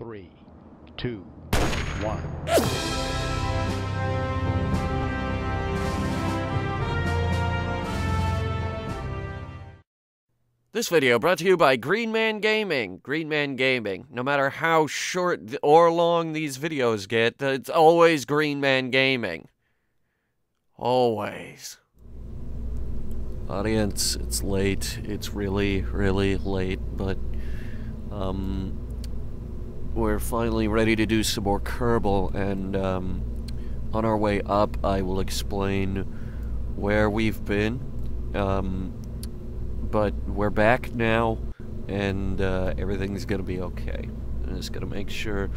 3, 2, 1. This video brought to you by Green Man Gaming. Green Man Gaming. No matter how short or long these videos get, it's always Green Man Gaming. Always. Audience, it's late. It's really, really late, but we're finally ready to do some more Kerbal, and on our way up, I will explain where we've been. But we're back now, and everything's gonna be okay. I'm just gonna make sure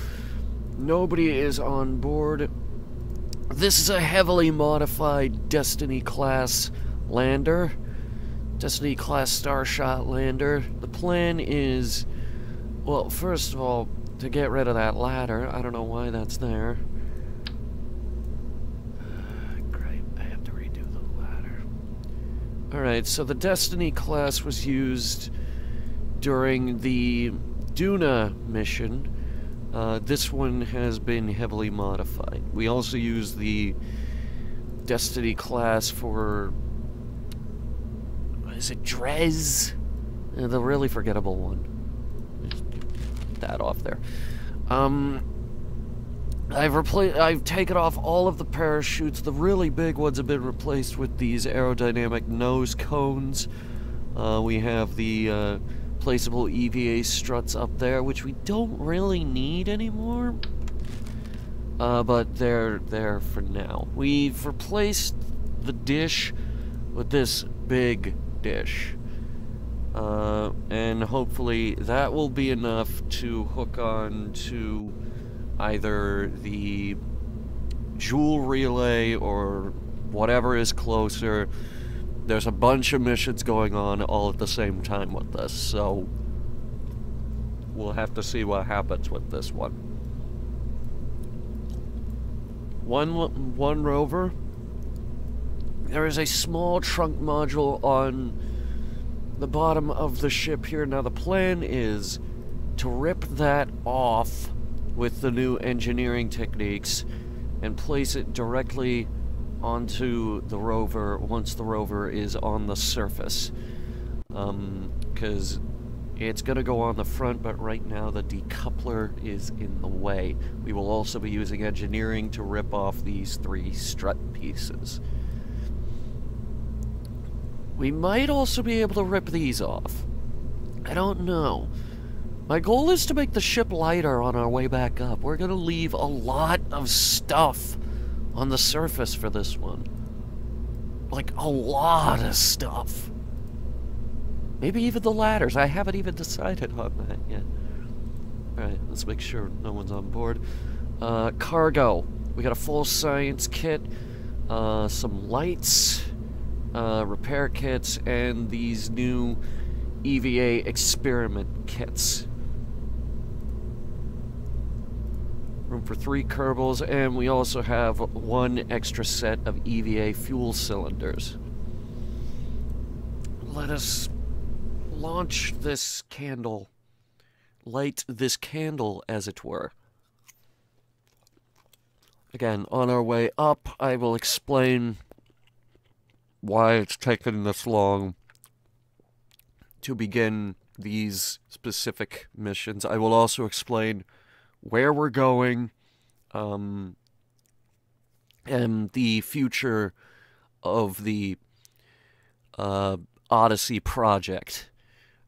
nobody is on board. This is a heavily modified Destiny-class lander. Destiny-class Starshot lander. The plan is, well, first of all, to get rid of that ladder. I don't know why that's there. Great, I have to redo the ladder. Alright, so the Destiny class was used during the Duna mission. This one has been heavily modified. We also use the Destiny class for, what is it, Drez? The really forgettable one. Get that off there. I've taken off all of the parachutes. The really big ones have been replaced with these aerodynamic nose cones. We have the placeable EVA struts up there, which we don't really need anymore. But they're there for now. We've replaced the dish with this big dish. And hopefully that will be enough to hook on to either the Joule relay or whatever is closer. There's a bunch of missions going on all at the same time with this, so we'll have to see what happens with this one. One rover. There is a small trunk module on the bottom of the ship here. Now the plan is to rip that off with the new engineering techniques and place it directly onto the rover once the rover is on the surface. Because it's going to go on the front, but right now the decoupler is in the way. We will also be using engineering to rip off these 3 strut pieces. We might also be able to rip these off. I don't know. My goal is to make the ship lighter on our way back up. We're going to leave a lot of stuff on the surface for this one. Like, a lot of stuff. Maybe even the ladders. I haven't even decided on that yet. Alright, let's make sure no one's on board. Cargo. We got a full science kit, some lights, repair kits, and these new EVA experiment kits. Room for 3 Kerbals, and we also have 1 extra set of EVA fuel cylinders. Let us launch this candle. Light this candle, as it were. Again, on our way up, I will explain why it's taken this long to begin these specific missions. I will also explain where we're going, and the future of the Odyssey project,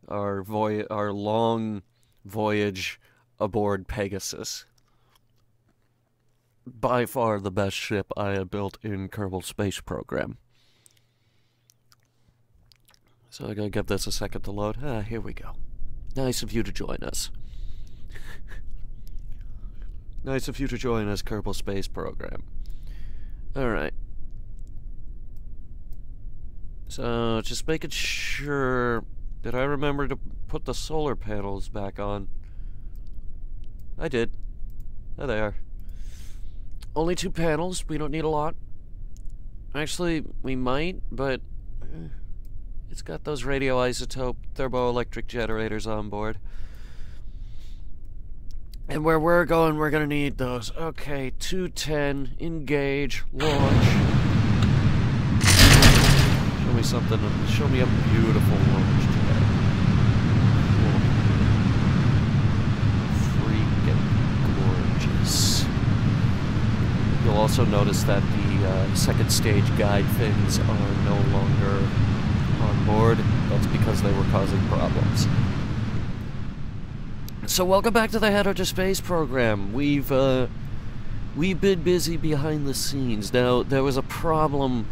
our long voyage aboard Pegasus. By far the best ship I have built in Kerbal Space Program. So I'm gonna give this a second to load. Here we go. Nice of you to join us. Nice of you to join us, Kerbal Space Program. Alright. So, just making sure... Did I remember to put the solar panels back on? I did. There they are. Only 2 panels. We don't need a lot. Actually, we might, but... It's got those radioisotope thermoelectric generators on board. And where we're going, we're gonna need those. Okay, 210, engage, launch. Show me something, show me a beautiful launch today. Freaking gorgeous. You'll also notice that the second stage guide fins are no longer on board. That's because they were causing problems. So welcome back to the Headhunter space program. We've been busy behind the scenes. Now, there was a problem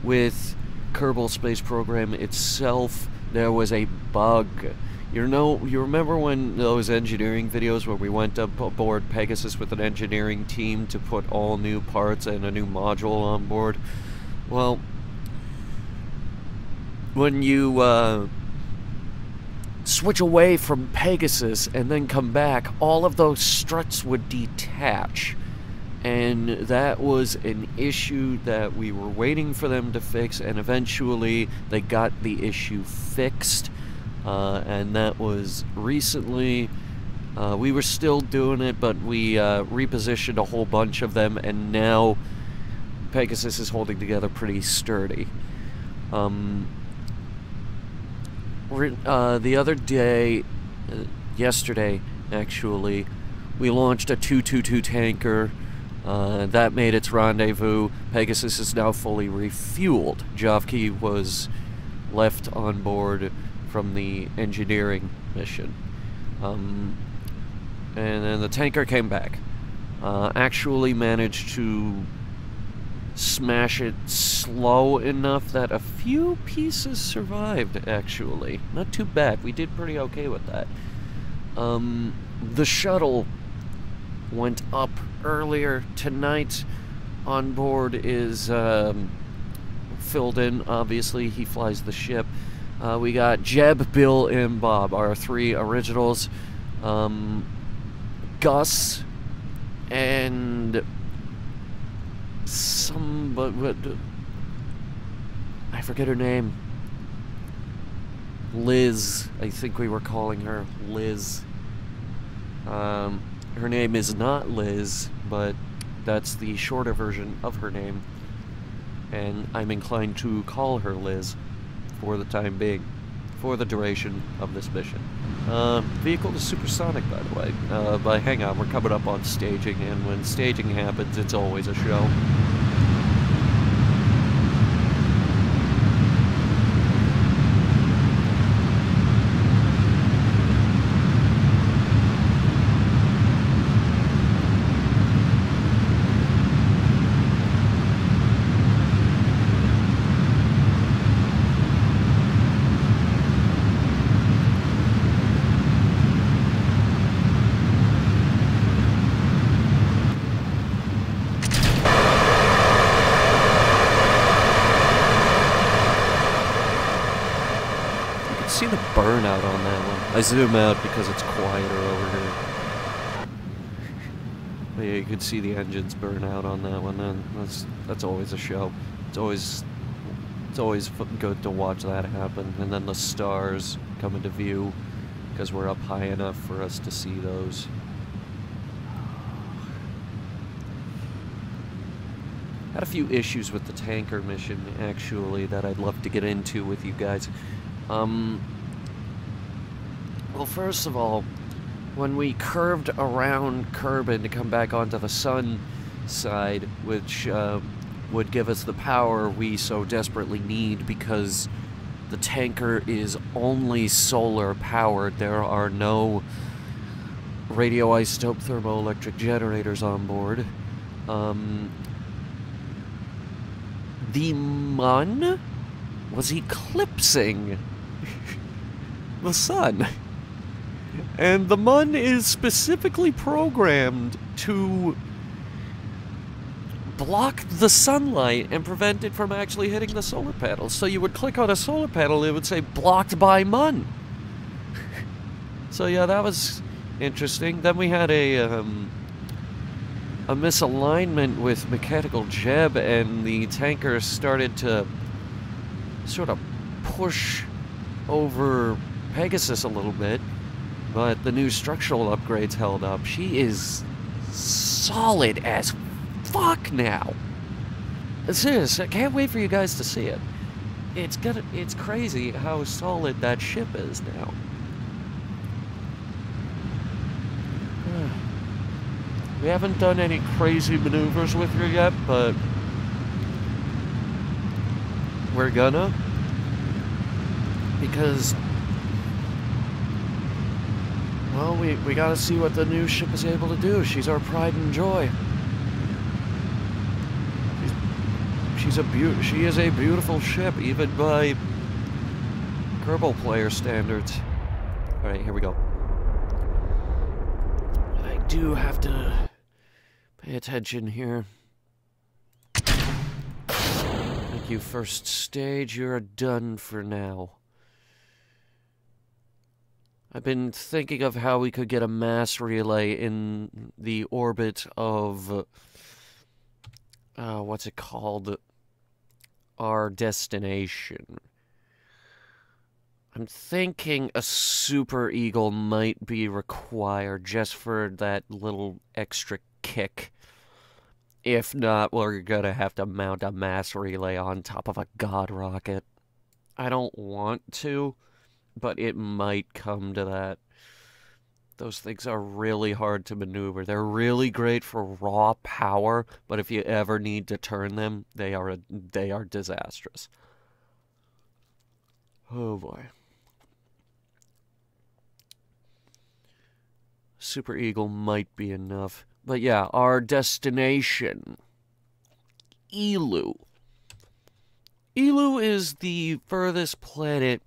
with Kerbal Space Program itself. There was a bug. You remember when those engineering videos where we went up aboard Pegasus with an engineering team to put all new parts and a new module on board? Well, when you switch away from Pegasus and then come back, all of those struts would detach. And that was an issue that we were waiting for them to fix, and eventually they got the issue fixed. And that was recently. We were still doing it, but we repositioned a whole bunch of them, and now Pegasus is holding together pretty sturdy. The other day, yesterday actually, we launched a 222 tanker. That made its rendezvous. Pegasus is now fully refueled. Jovki was left on board from the engineering mission. And then the tanker came back. Actually managed to smash it slow enough that a few pieces survived, actually. Not too bad. We did pretty okay with that. The shuttle went up earlier tonight. On board is filled in, obviously. He flies the ship. We got Jeb, Bill, and Bob, our three originals. Gus and I forget her name. Liz, I think we were calling her Liz. Her name is not Liz, but that's the shorter version of her name, and I'm inclined to call her Liz for the time being, for the duration of this mission. Vehicle is supersonic, by the way. But hang on, we're coming up on staging, and when staging happens, it's always a show. See the burnout on that one. I zoom out because it's quieter over here. But yeah, you can see the engines burn out on that one, and that's always a show. It's always good to watch that happen. And then the stars come into view because we're up high enough for us to see those. Had a few issues with the tanker mission, actually, that I'd love to get into with you guys. Well, first of all, when we curved around Kerbin to come back onto the sun side, which would give us the power we so desperately need because the tanker is only solar powered. There are no radioisotope thermoelectric generators on board. The Mun was eclipsing the sun. And the Mun is specifically programmed to block the sunlight and prevent it from actually hitting the solar panels. So you would click on a solar panel, it would say, blocked by Mun. So yeah, that was interesting. Then we had a misalignment with Mechanical Jeb, and the tanker started to sort of push over Pegasus a little bit. But the new structural upgrades held up. She is solid as fuck now. Serious, I can't wait for you guys to see it. It's crazy how solid that ship is now. We haven't done any crazy maneuvers with her yet, but we're gonna. Because, well, we gotta see what the new ship is able to do. She's our pride and joy. She is a beautiful ship, even by Kerbal player standards. Alright, here we go. I do have to pay attention here. Thank you, first stage. You're done for now. I've been thinking of how we could get a mass relay in the orbit of... what's it called? Our destination. I'm thinking a Super Eagle might be required just for that little extra kick. If not, we're gonna have to mount a mass relay on top of a god rocket. I don't want to, but it might come to that. Those things are really hard to maneuver. They're really great for raw power, but if you ever need to turn them, they are disastrous. Oh boy. Super Eagle might be enough. But yeah, our destination. Elu. Elu is the furthest planet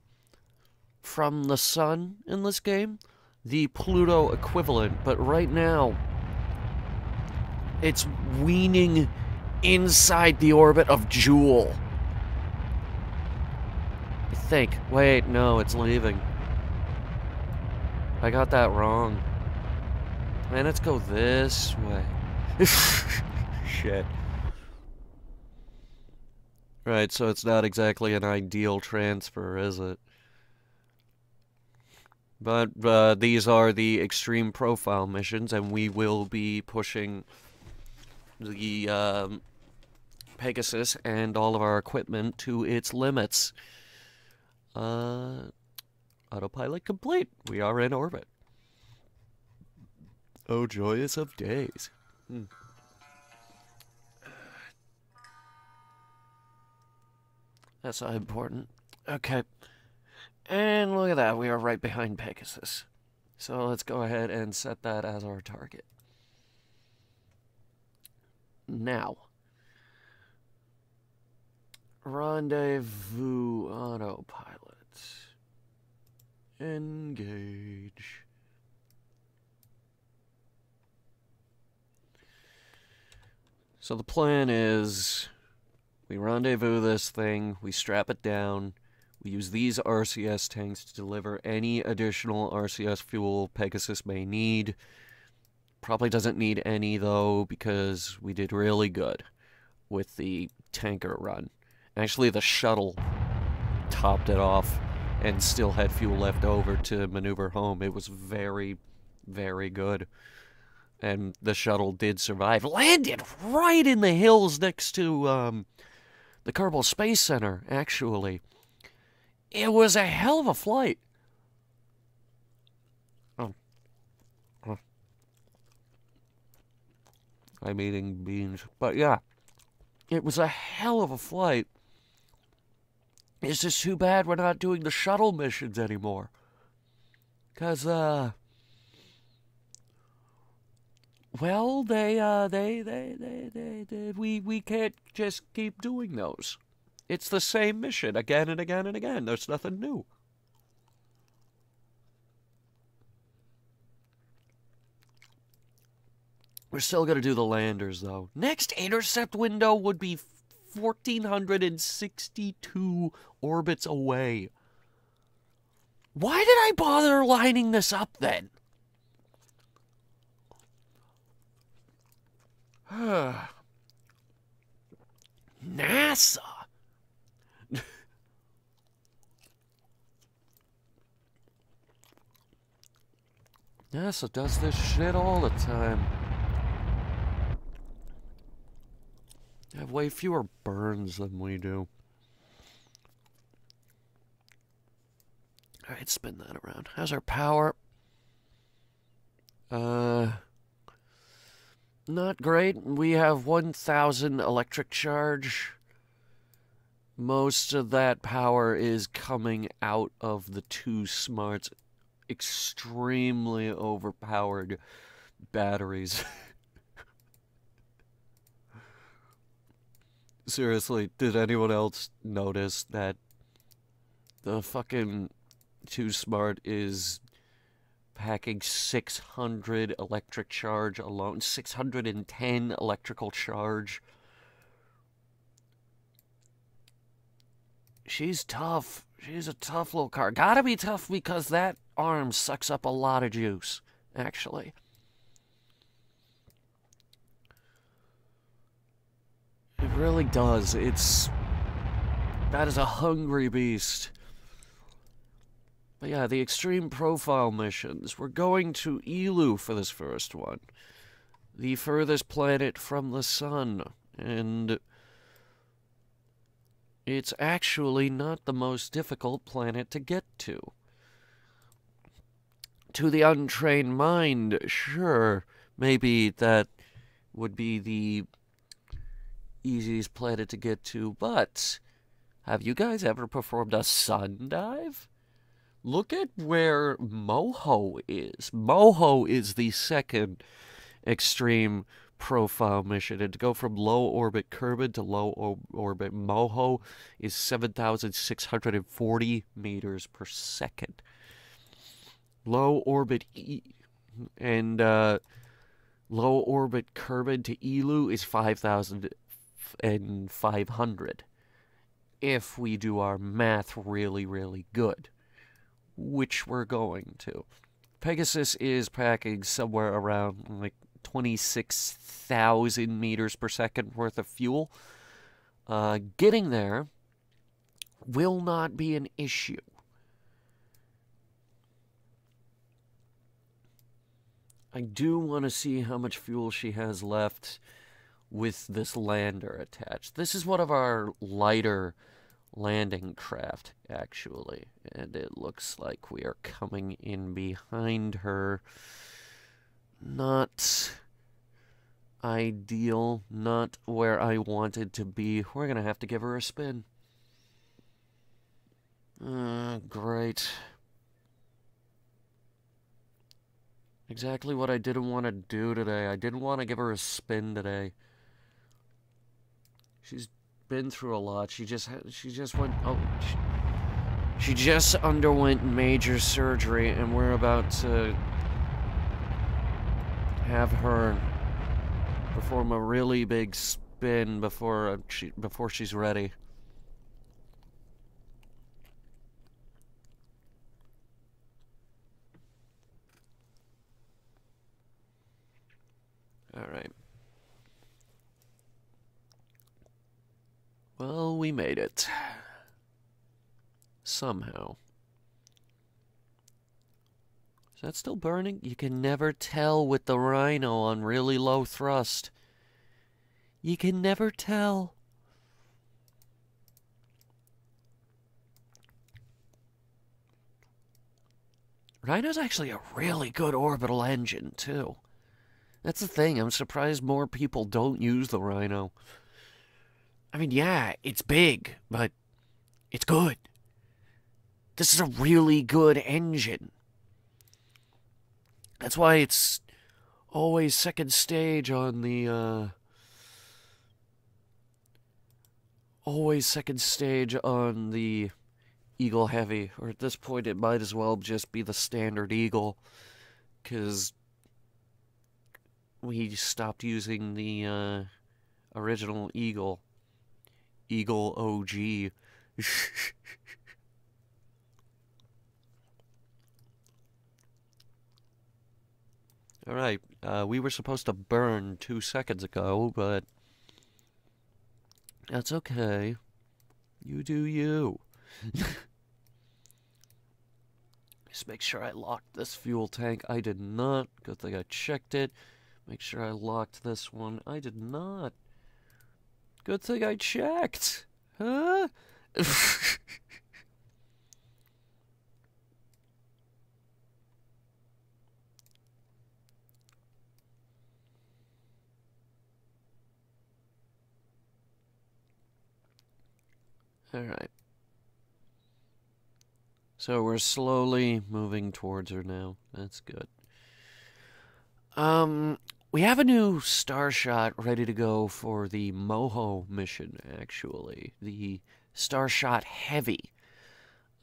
from the sun in this game. The Pluto equivalent, but right now it's weaning inside the orbit of Jool. I think. Wait, no, it's leaving. I got that wrong. Man, let's go this way. Shit. Right, so it's not exactly an ideal transfer, is it? But these are the extreme profile missions, and we will be pushing the Pegasus and all of our equipment to its limits. Autopilot complete. We are in orbit. Oh, joyous of days. That's not important. Okay. And look at that, we are right behind Pegasus. So let's go ahead and set that as our target. Now. Rendezvous autopilot. Engage. So the plan is, we rendezvous this thing, we strap it down, we use these RCS tanks to deliver any additional RCS fuel Pegasus may need. Probably doesn't need any, though, because we did really good with the tanker run. Actually, the shuttle topped it off and still had fuel left over to maneuver home. It was very, very good. And the shuttle did survive. Landed right in the hills next to the Kerbal Space Center, actually. It was a hell of a flight. I'm eating beans. But yeah, it was a hell of a flight. It's just too bad we're not doing the shuttle missions anymore. Because, well, we can't just keep doing those. It's the same mission again and again and again. There's nothing new. We're still going to do the landers, though. Next intercept window would be 1,462 orbits away. Why did I bother lining this up, then? NASA. Yes, it does this shit all the time. They have way fewer burns than we do. Alright, spin that around. How's our power? Not great. We have 1,000 electric charge. Most of that power is coming out of the two smarts. Extremely overpowered batteries. Seriously, did anyone else notice that the fucking Too Smart is packing 600 electric charge alone? 610 electrical charge. She's tough. She's a tough little car. Gotta be tough because that arm sucks up a lot of juice, actually. It really does. That is a hungry beast. But yeah, the extreme profile missions. We're going to Elu for this first one. The furthest planet from the sun. And it's actually not the most difficult planet to get to. To the untrained mind, sure, maybe that would be the easiest planet to get to, but have you guys ever performed a sun dive? Look at where Moho is. Moho is the second extreme profile mission, and to go from low orbit Kerbin to low orbit Moho is 7,640 meters per second. Low orbit low orbit Kerbin to Elu is 5,500. If we do our math really, really good, which we're going to. Pegasus is packing somewhere around like 26,000 meters per second worth of fuel. Getting there will not be an issue. I do want to see how much fuel she has left with this lander attached. This is one of our lighter landing craft, actually, and it looks like we are coming in behind her. Not ideal, not where I wanted to be. We're gonna have to give her a spin. Great. Exactly what I didn't want to do today. I didn't want to give her a spin today. She's been through a lot. She just underwent major surgery, and we're about to have her perform a really big spin before she's ready. All right. Well, we made it. Somehow. Is that still burning? You can never tell with the Rhino on really low thrust. You can never tell. Rhino's actually a really good orbital engine, too. That's the thing. I'm surprised more people don't use the Rhino. I mean, yeah, it's big, but it's good. This is a really good engine. That's why it's always second stage on the, Eagle Heavy. Or at this point, it might as well just be the standard Eagle, because we stopped using the, original Eagle. Eagle OG. Alright, we were supposed to burn 2 seconds ago, but that's okay. You do you. Just make sure I locked this fuel tank. I did not. Good thing I checked it. Make sure I locked this one. I did not. Good thing I checked. Huh? Alright. So we're slowly moving towards her now. That's good. We have a new star shot ready to go for the Moho mission, actually. The star shot Heavy,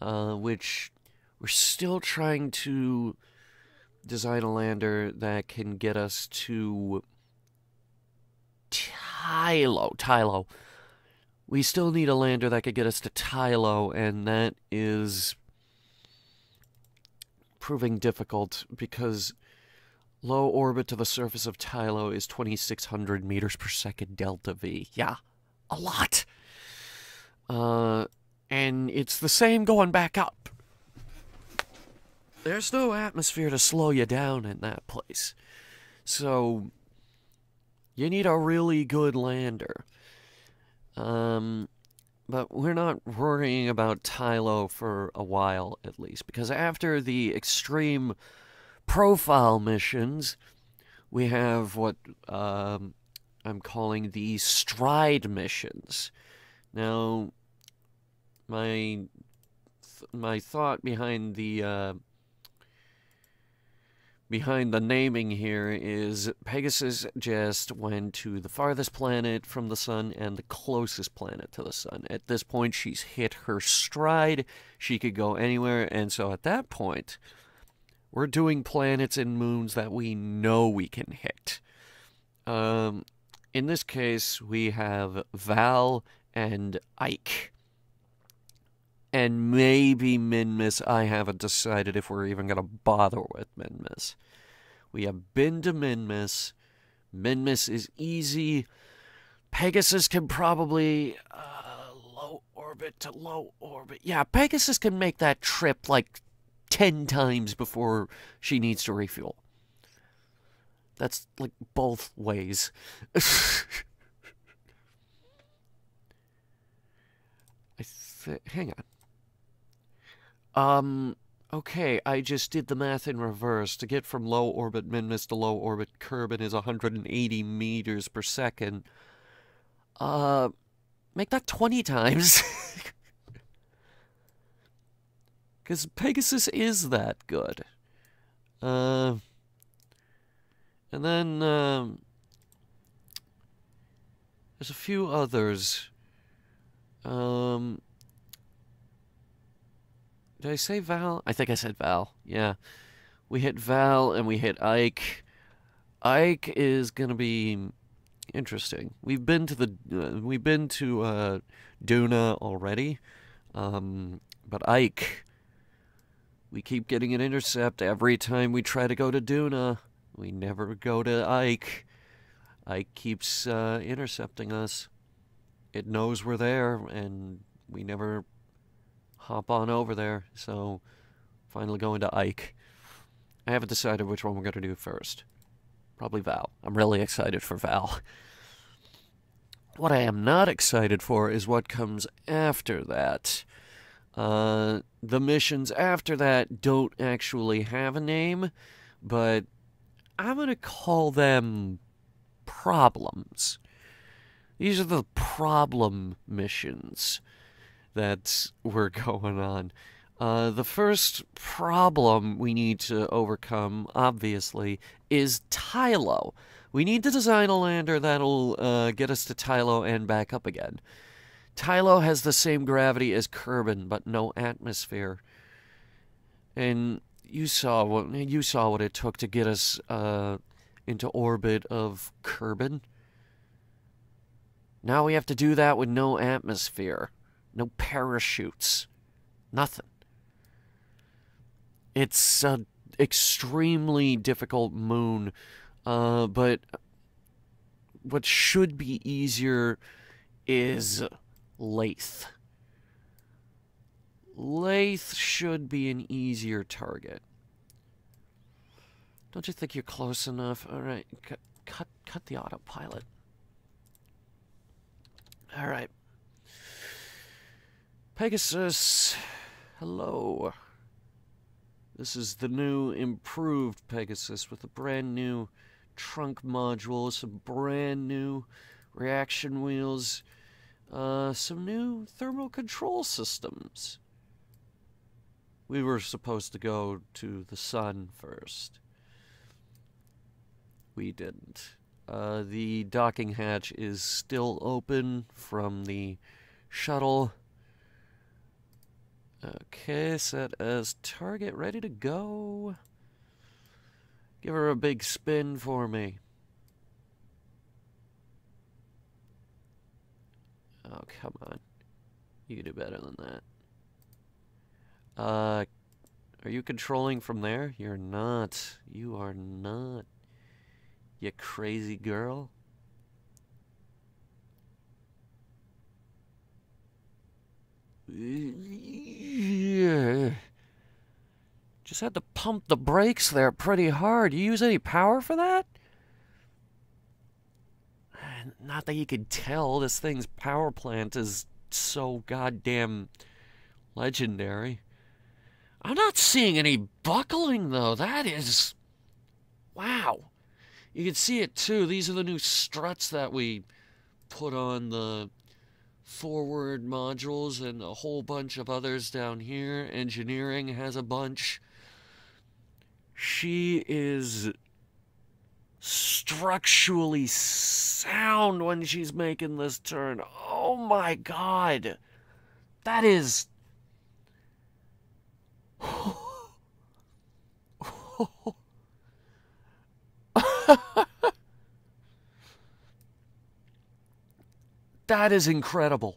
which we're still trying to design a lander that can get us to Tylo. We still need a lander that could get us to Tylo, and that is proving difficult because low orbit to the surface of Tylo is 2,600 meters per second delta V. Yeah, a lot. And it's the same going back up. There's no atmosphere to slow you down in that place. So, you need a really good lander. But we're not worrying about Tylo for a while, at least, because after the extreme profile missions, we have what I'm calling the stride missions. Now, my thought behind the naming here is Pegasus just went to the farthest planet from the sun and the closest planet to the sun. At this point, she's hit her stride. She could go anywhere, and so at that point, we're doing planets and moons that we know we can hit. In this case, we have Val and Ike. And maybe Minmus. I haven't decided if we're even going to bother with Minmus. We have been to Minmus. Minmus is easy. Pegasus can probably low orbit to low orbit. Yeah, Pegasus can make that trip like 10 times before she needs to refuel. That's like both ways. Hang on. Okay, I just did the math in reverse. To get from low orbit Minmus to low orbit Kerbin is 180 meters per second. Make that 20 times. Because Pegasus is that good. And then, there's a few others. Did I say Val? I think I said Val. Yeah. We hit Val and we hit Ike. Ike is gonna be interesting. We've been to Duna already. But Ike, we keep getting an intercept every time we try to go to Duna. We never go to Ike. Ike keeps intercepting us. It knows we're there, and we never hop on over there, so finally going to Ike. I haven't decided which one we're going to do first. Probably Val. I'm really excited for Val. What I am not excited for is what comes after that. The missions after that don't actually have a name, but I'm going to call them problems. These are the problem missions that we're going on. The first problem we need to overcome, obviously, is Tylo. We need to design a lander that'll get us to Tylo and back up again. Tylo has the same gravity as Kerbin, but no atmosphere. And you saw what it took to get us into orbit of Kerbin. Now we have to do that with no atmosphere. No parachutes. Nothing. It's an extremely difficult moon, but what should be easier is Lathe. Lathe should be an easier target. Don't you think you're close enough? All right, cut the autopilot. All right. Pegasus, hello. This is the new improved Pegasus with a brand new trunk module, some brand new reaction wheels, some new thermal control systems. We were supposed to go to the sun first. We didn't. The docking hatch is still open from the shuttle. Okay, set as target, ready to go. Give her a big spin for me. Oh, come on. You can do better than that. Are you controlling from there? You're not. You are not. You crazy girl. Yeah. Just had to pump the brakes there pretty hard. You use any power for that? Not that you could tell. This thing's power plant is so goddamn legendary. I'm not seeing any buckling, though. That is... wow. You can see it, too. These are the new struts that we put on the forward modules and a whole bunch of others down here. Engineering has a bunch. She is structurally sound when she's making this turn. Oh my god. That is... that is incredible.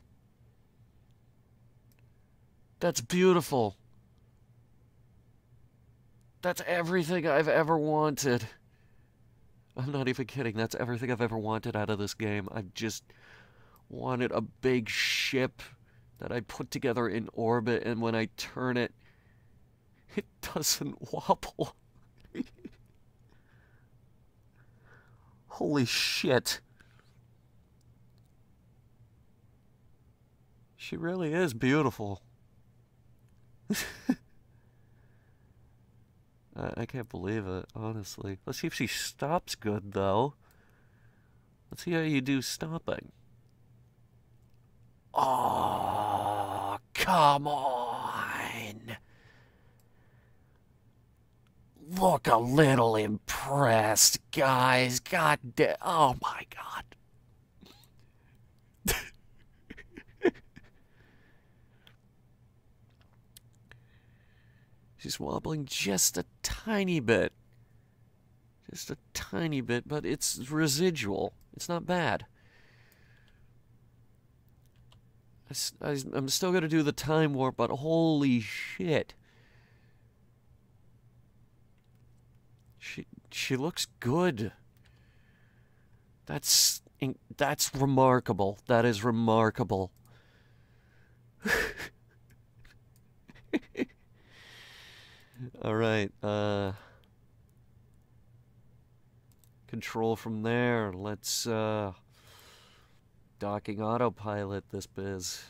That's beautiful. That's everything I've ever wanted. I'm not even kidding. That's everything I've ever wanted out of this game. I just wanted a big ship that I put together in orbit, and when I turn it, it doesn't wobble. Holy shit. She really is beautiful. I can't believe it, honestly. Let's see if she stops good, though. Let's see how you do stopping. Oh, come on. Look a little impressed, guys. God damn. Oh, my God. She's wobbling just a tiny bit. Just a tiny bit, but it's residual. It's not bad. I'm still going to do the time warp, but holy shit. She looks good. That's remarkable. That is remarkable. All right, control from there. Let's docking autopilot this biz.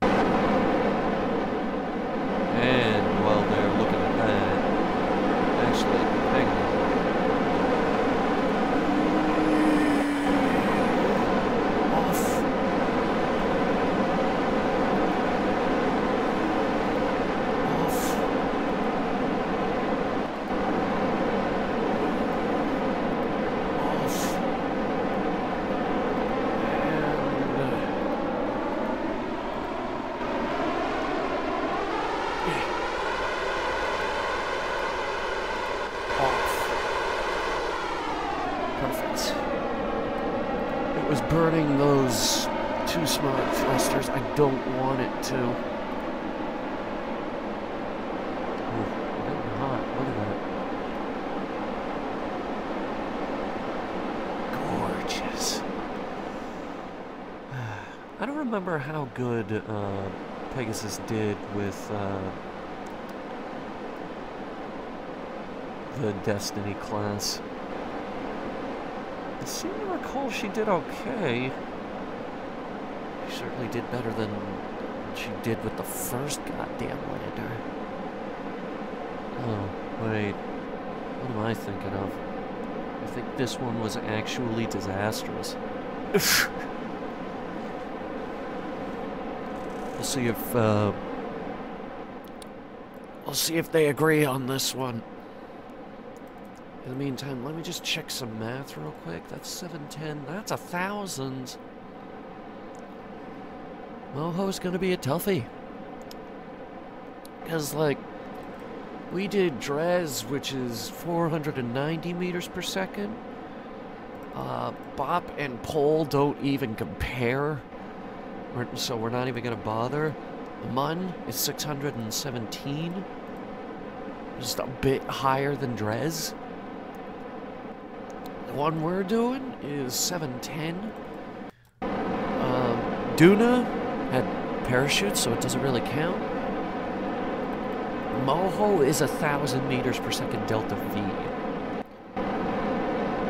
And while they're looking at that, actually, hang on. Burning those two smart thrusters. I don't want it to. Ooh, getting hot. Look at that. Gorgeous. I don't remember how good Pegasus did with the Destiny class. I seem to recall she did okay. She certainly did better than she did with the first goddamn lander. Oh, wait. What am I thinking of? I think this one was actually disastrous. We'll see if they agree on this one. In the meantime, let me just check some math real quick. That's 710. That's 1,000. Moho's gonna be a toughie. Because, like, we did Drez, which is 490 meters per second. Bop and Pole don't even compare. So we're not even gonna bother. Mun is 617. Just a bit higher than Drez. The one we're doing is 710. Duna had parachutes, so it doesn't really count. Moho is 1,000 meters per second delta V.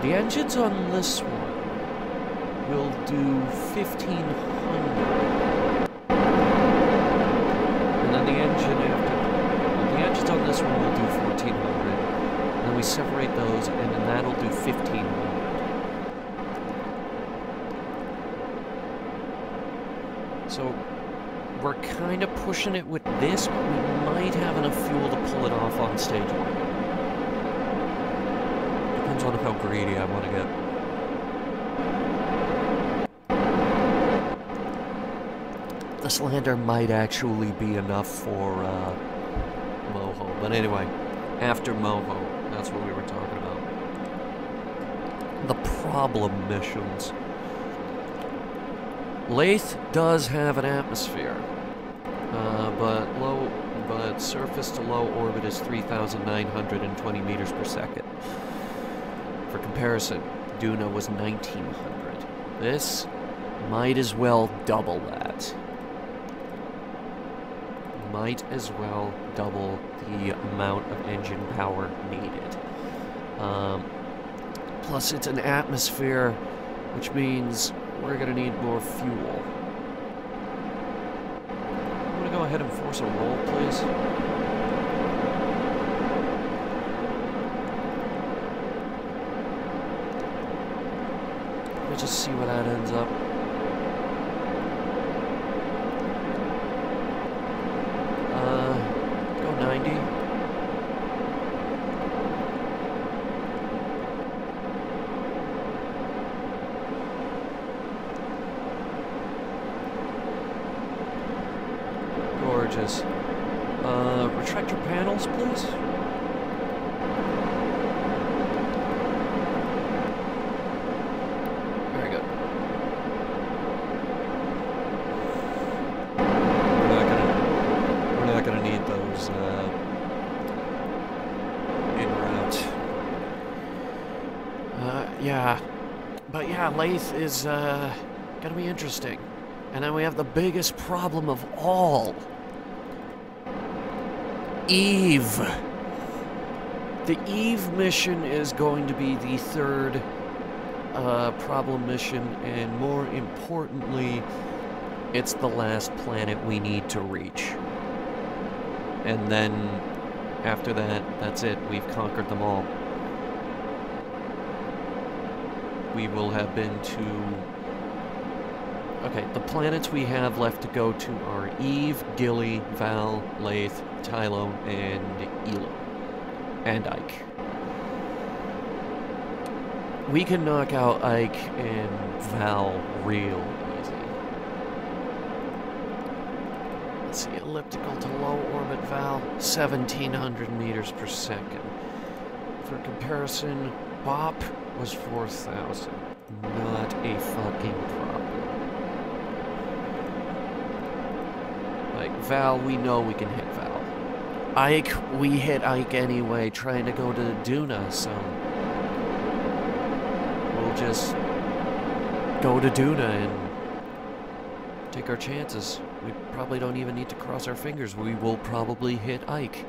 The engines on this one will do 1,500. And then the engines on this one will do 1,400. And then we separate those, and then that'll do 1,500. So we're kind of pushing it with this, but we might have enough fuel to pull it off on stage 1. Depends on how greedy I want to get. This lander might actually be enough for Moho. But anyway, after Moho, that's what we were talking about. The problem missions. Lathe does have an atmosphere, but surface to low orbit is 3,920 meters per second. For comparison, Duna was 1,900. This might as well double that. Might as well double the amount of engine power needed. Plus, it's an atmosphere, which means we're gonna need more fuel. I'm gonna go ahead and force a roll, please. Let me just see where that ends up. Go 90. Gorgeous. Retractor panels, please. Very good. We're not gonna need those en route. Yeah. But yeah, Lathe is gonna be interesting. And then we have the biggest problem of all. Eve. The Eve mission is going to be the third problem mission, and more importantly, it's the last planet we need to reach. And then, after that, that's it. We've conquered them all. We will have been to... Okay, the planets we have left to go to are Eve, Gilly, Val, Lathe, Tylo, and Elo. And Ike. We can knock out Ike and Val real easy. Let's see, elliptical to low orbit Val, 1,700 meters per second. For comparison, Bop was 4,000. Not a fucking problem. Like, Val, we know we can hit Val. Ike, we hit Ike anyway, trying to go to Duna, so... we'll just go to Duna and Take our chances. We probably don't even need to cross our fingers. We will probably hit Ike.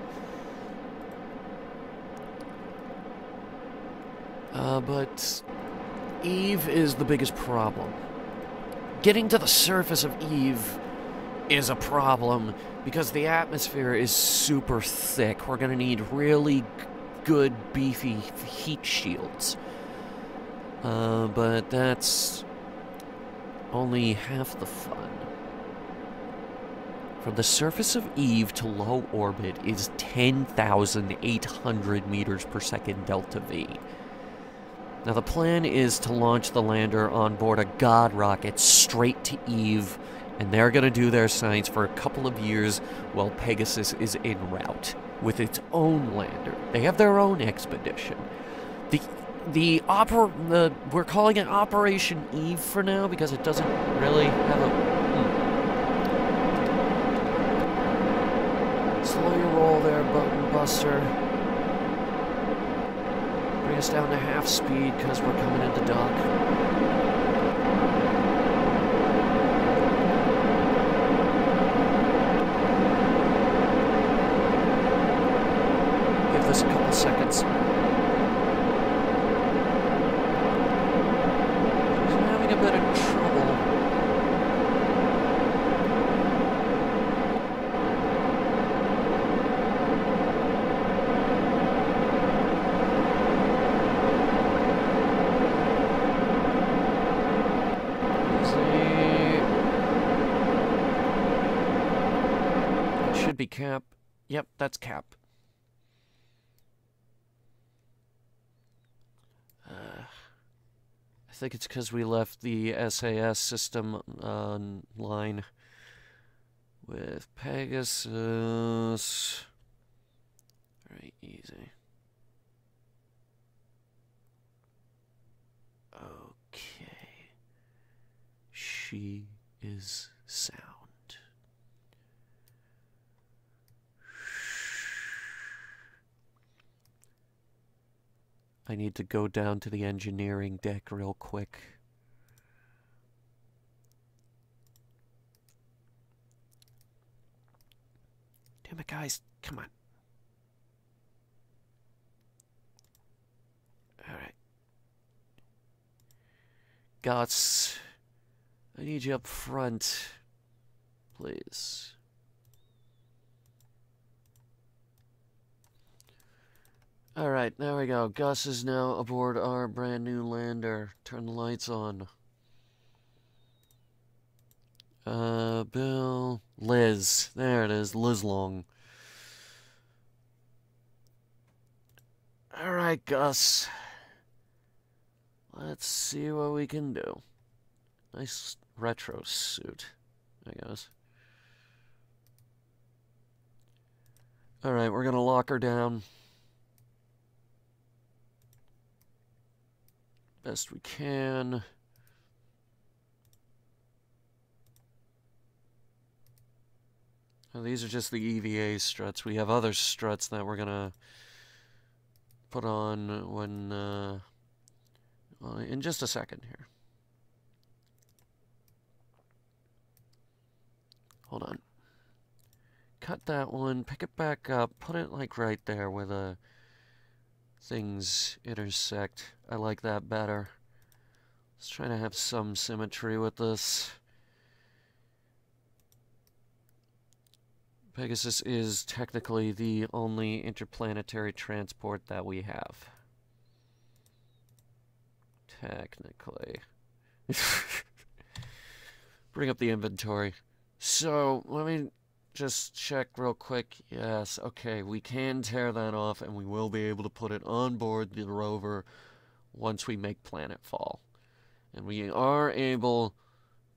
But Eve is the biggest problem. Getting to the surface of Eve is a problem because the atmosphere is super thick. We're going to need really good, beefy heat shields. But that's only half the fun. From the surface of Eve to low orbit is 10,800 meters per second delta V. Now the plan is to launch the lander on board a God rocket straight to Eve, and they're going to do their science for a couple of years while Pegasus is en route with its own lander. They have their own expedition. We're calling it Operation Eve for now because it doesn't really have a... Slow your roll there, Button Buster. Bring us down to half speed because we're coming into dock. Give this a couple seconds. I'm having a bit of trouble. Be Cap. Yep, that's Cap. I think it's because we left the SAS system online with Pegasus. Very easy. Okay. She is sound. I need to go down to the engineering deck real quick. Damn it, guys. Come on. Alright. Gus, I need you up front. Please. Alright, there we go. Gus is now aboard our brand new lander. Turn the lights on. Bill. Liz. There it is. Liz Long. Alright, Gus. Let's see what we can do. Nice retro suit, I guess. Alright, we're gonna lock her down. Best we can. Now, these are just the EVA struts. We have other struts that we're gonna put on when in just a second here. Hold on. Cut that one, pick it back up, put it like right there where the things intersect. I like that better. Let's try to have some symmetry with this. Pegasus is technically the only interplanetary transport that we have. Technically. Bring up the inventory. So, let me just check real quick. Yes, okay, we can tear that off and we will be able to put it on board the rover once we make planetfall. And we are able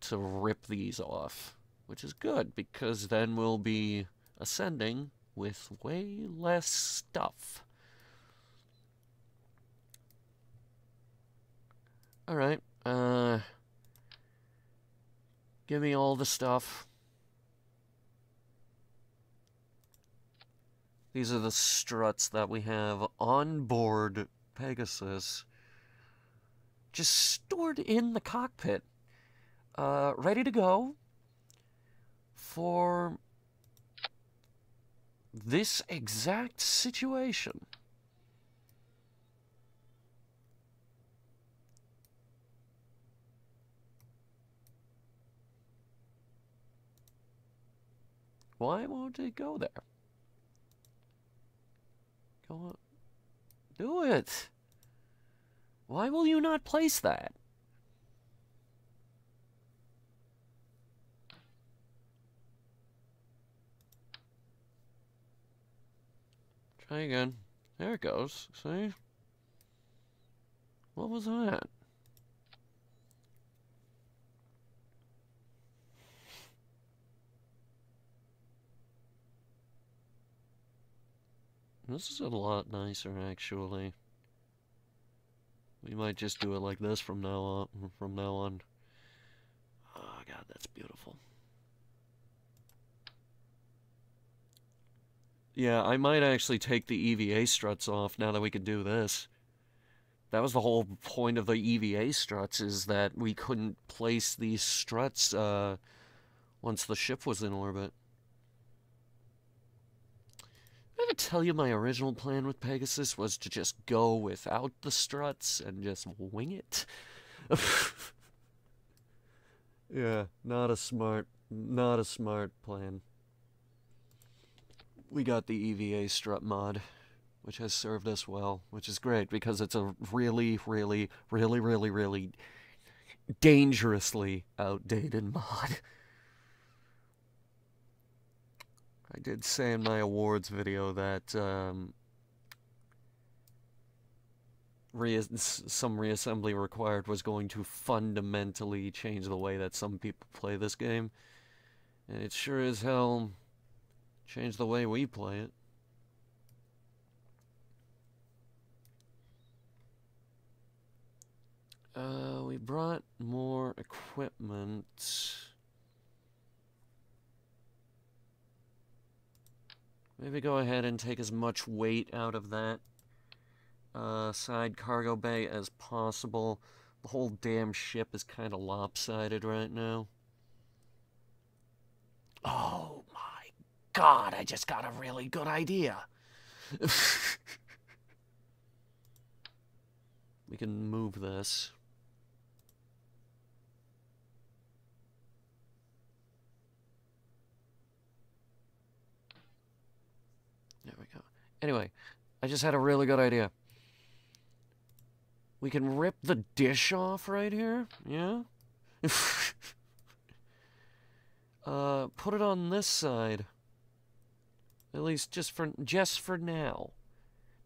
to rip these off, which is good because then we'll be ascending with way less stuff. Alright, give me all the stuff. These are the struts that we have on board Pegasus, just stored in the cockpit, ready to go. for this exact situation. Why won't it go there? Go on. Do it. Why will you not place that? Try again. There it goes. See? What was that? This is a lot nicer, actually. We might just do it like this from now on. Oh, God, that's beautiful. Yeah, I might actually take the EVA struts off now that we can do this. That was the whole point of the EVA struts, is that we couldn't place these struts once the ship was in orbit. Did I ever tell you my original plan with Pegasus was to just go without the struts and just wing it? Yeah, not a smart plan. We got the EVA strut mod, which has served us well, which is great because it's a really dangerously outdated mod. I did say in my awards video that some reassembly required was going to fundamentally change the way that some people play this game. And it sure as hell changed the way we play it. We brought more equipment. Maybe go ahead and take as much weight out of that side cargo bay as possible. The whole damn ship is kind of lopsided right now. Oh my God, I just got a really good idea. We can move this. There we go. Anyway, I just had a really good idea. We can rip the dish off right here, yeah? Put it on this side. At least just for now.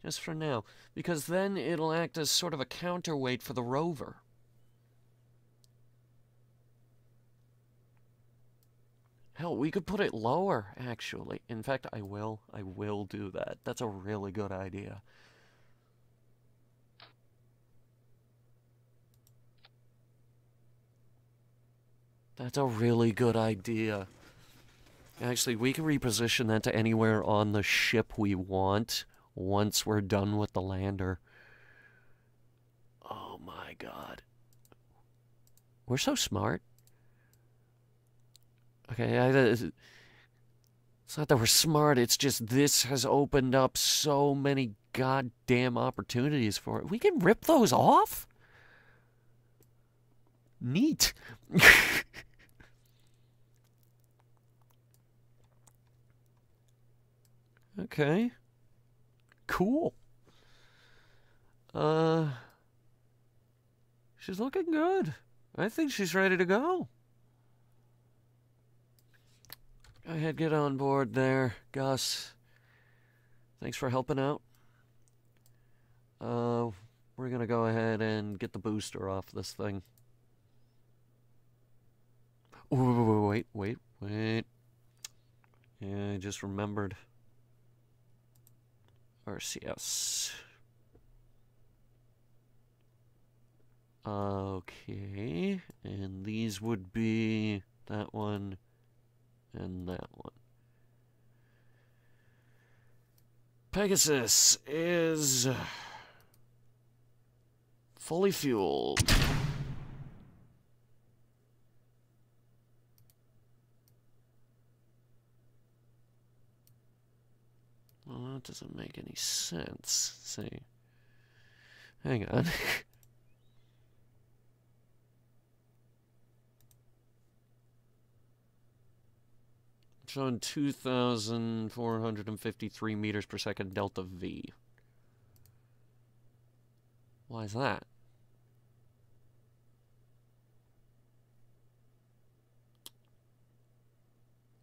Just for now. Because then it'll act as sort of a counterweight for the rover. Hell, we could put it lower, actually. In fact, I will do that. That's a really good idea. That's a really good idea. Actually, we can reposition that to anywhere on the ship we want once we're done with the lander. Oh my God. We're so smart. Okay, it's not that we're smart, it's just this has opened up so many goddamn opportunities for it. We can rip those off? Neat. Okay. Cool. She's looking good. I think she's ready to go. Go ahead, get on board there, Gus. Thanks for helping out. We're gonna go ahead and get the booster off this thing. Ooh, wait. Yeah, I just remembered. RCS. Okay, and these would be that one and that one. Pegasus is fully fueled. Well, that doesn't make any sense. Let's see. Hang on. Showing 2,453 meters per second delta V. Why is that?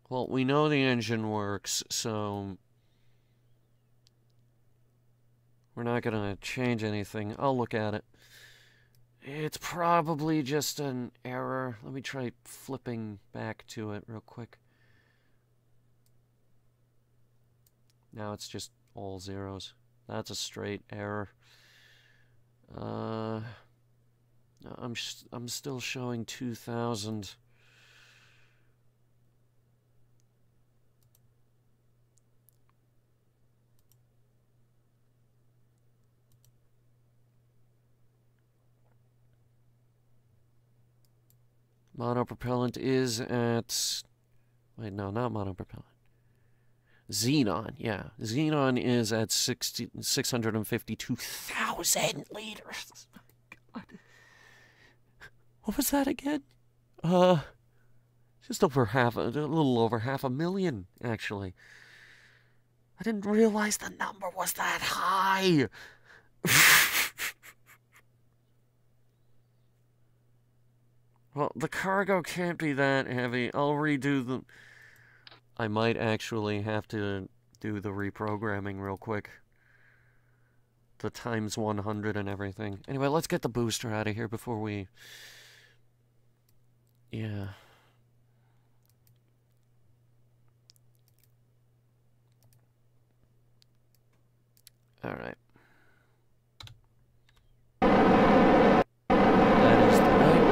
Well, we know the engine works, so we're not going to change anything. I'll look at it. It's probably just an error. Let me try flipping back to it real quick. Now it's just all zeros. That's a straight error. No, I'm still showing 2,000. Monopropellant is at... Wait, no, not monopropellant. Xenon, yeah. Xenon is at 652,000 liters. God. What was that again? Just over a little over 500,000, actually. I didn't realize the number was that high. Well, the cargo can't be that heavy. I'll redo the... I might actually have to do the reprogramming real quick. The times 100 and everything. Anyway, let's get the booster out of here before we... Yeah. Alright. That is the right way.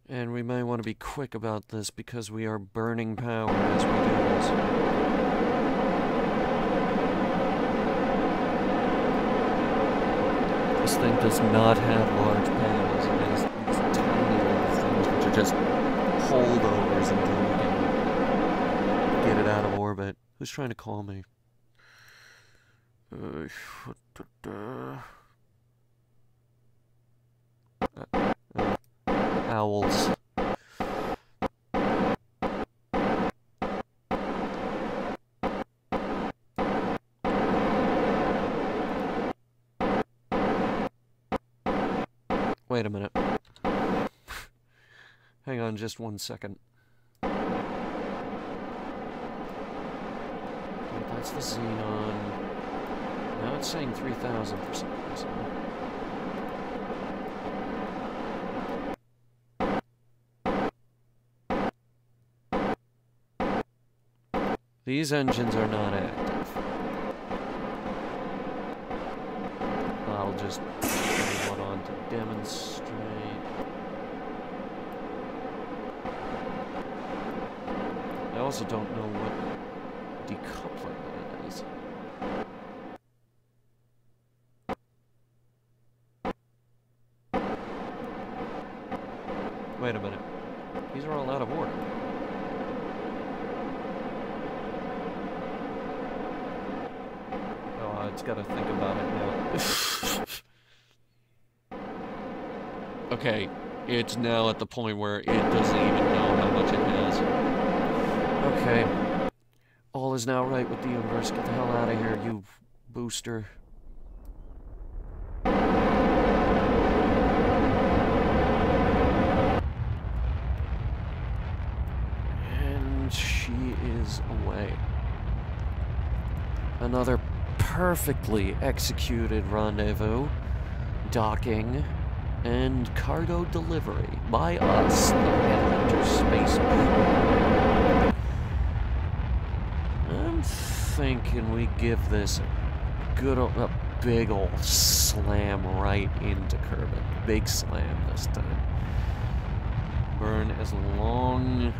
And we might want to be quick about this because we are burning power as we do this. This thing does not have large panels. It has these tiny little things which are just holdovers until we can get it out of orbit. Who's trying to call me? Owls. Wait a minute. Hang on just 1 second. Okay, that's the Xenon. Now it's saying 3,000 for some reason. These engines are not active. I'll just put one on to demonstrate. I also don't know what decoupling that is. Wait a minute. These are all out of order. It's got to think about it now. Okay, it's now at the point where it doesn't even know how much it has. Okay. All is now right with the universe. Get the hell out of here, you booster. And she is away. Another perfectly executed rendezvous, docking, and cargo delivery by us, the Headhunter space program. I'm thinking we give this a big ol' slam right into Kerbin. Big slam this time. Burn as long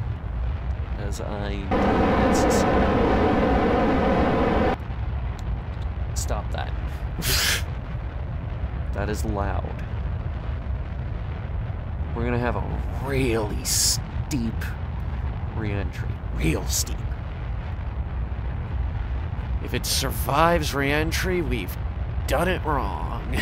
as I need necessary. Stop that. That is loud. we're gonna have a really steep re-entry. Real steep. If it survives re-entry, we've done it wrong.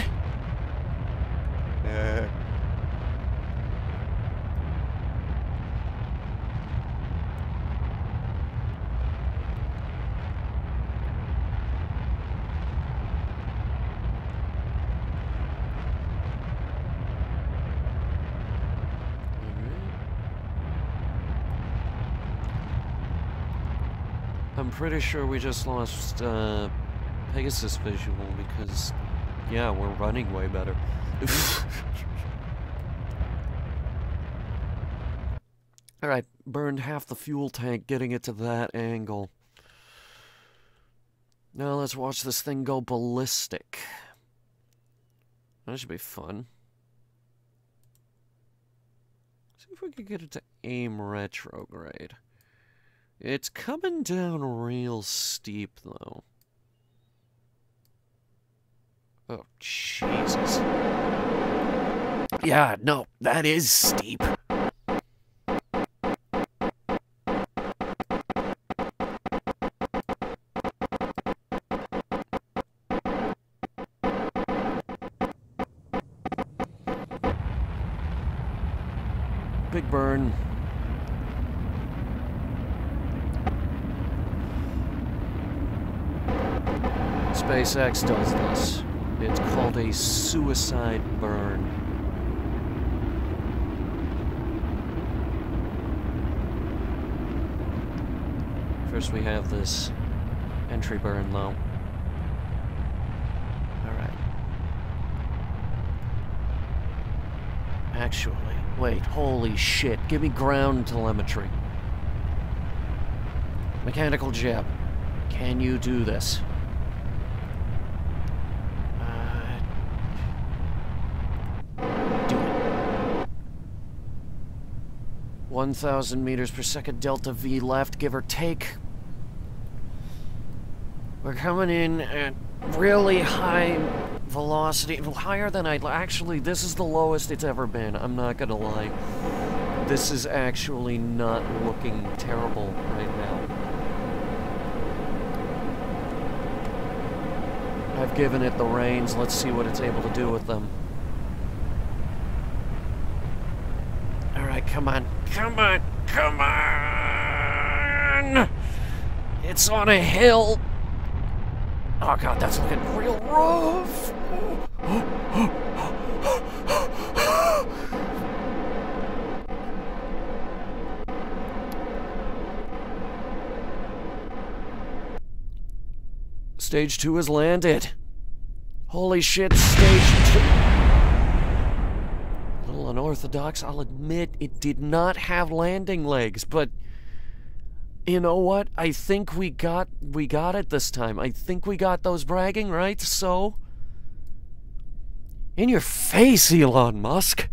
I'm pretty sure we just lost Pegasus visual because, yeah, we're running way better. Alright, burned half the fuel tank getting it to that angle. Now let's watch this thing go ballistic. That should be fun. See if we can get it to aim retrograde. It's coming down real steep, though. Oh, Jesus. Yeah, no, that is steep. Big burn. SpaceX does this. It's called a suicide burn. First we have this entry burn, though. Alright. Actually, wait, holy shit. Give me ground telemetry. Mechanical Jeb, can you do this? 1,000 meters per second delta V left, give or take. We're coming in at really high velocity, higher than I'd... Actually, this is the lowest it's ever been, I'm not gonna lie. This is actually not looking terrible right now. I've given it the reins, let's see what it's able to do with them. Alright, come on. Come on! Come on! It's on a hill! Oh god, that's looking real rough! Stage 2 has landed. Holy shit, Stage 2... unorthodox, I'll admit it did not have landing legs, but you know what? I think we got it this time. I think we got those bragging rights, so in your face, Elon Musk.